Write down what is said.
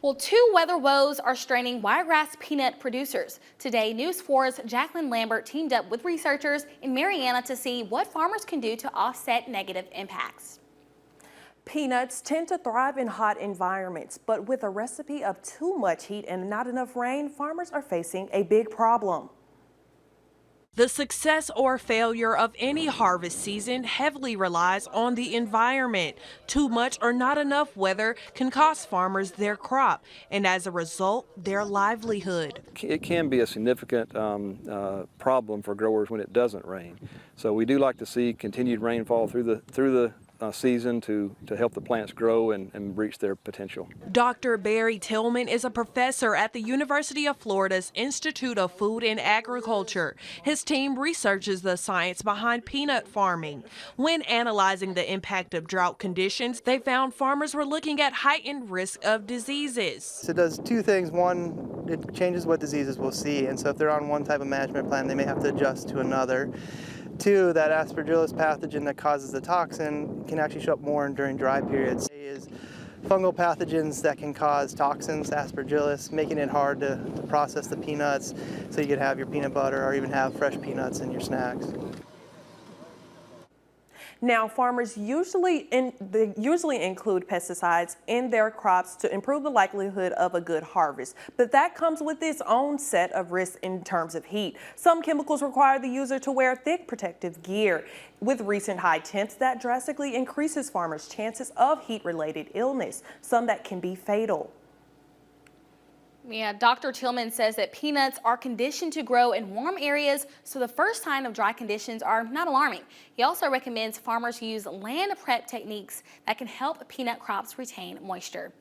Well, two weather woes are straining wiregrass peanut producers. Today, News 4's Jacqueline Lambert teamed up with researchers in Mariana to see what farmers can do to offset negative impacts. Peanuts tend to thrive in hot environments, but with a recipe of too much heat and not enough rain, farmers are facing a big problem. The success or failure of any harvest season heavily relies on the environment. Too much or not enough weather can cost farmers their crop, and as a result, their livelihood. It can be a significant problem for growers when it doesn't rain. So we do like to see continued rainfall through the season to help the plants grow and reach their potential. Dr. Barry Tillman is a professor at the University of Florida's Institute of Food and Agriculture. His team researches the science behind peanut farming. When analyzing the impact of drought conditions, they found farmers were looking at heightened risk of diseases. So it does two things. One, it changes what diseases we'll see, and so if they're on one type of management plan, they may have to adjust to another. Two, that aspergillus pathogen that causes the toxin can actually show up more during dry periods. Is fungal pathogens that can cause toxins, aspergillus, making it hard to process the peanuts so you could have your peanut butter or even have fresh peanuts in your snacks. Now, farmers usually include pesticides in their crops to improve the likelihood of a good harvest, but that comes with its own set of risks in terms of heat. Some chemicals require the user to wear thick protective gear. With recent high temps, that drastically increases farmers' chances of heat-related illness, some that can be fatal. Yeah, Dr. Tillman says that peanuts are conditioned to grow in warm areas, so the first sign of dry conditions are not alarming. He also recommends farmers use land prep techniques that can help peanut crops retain moisture.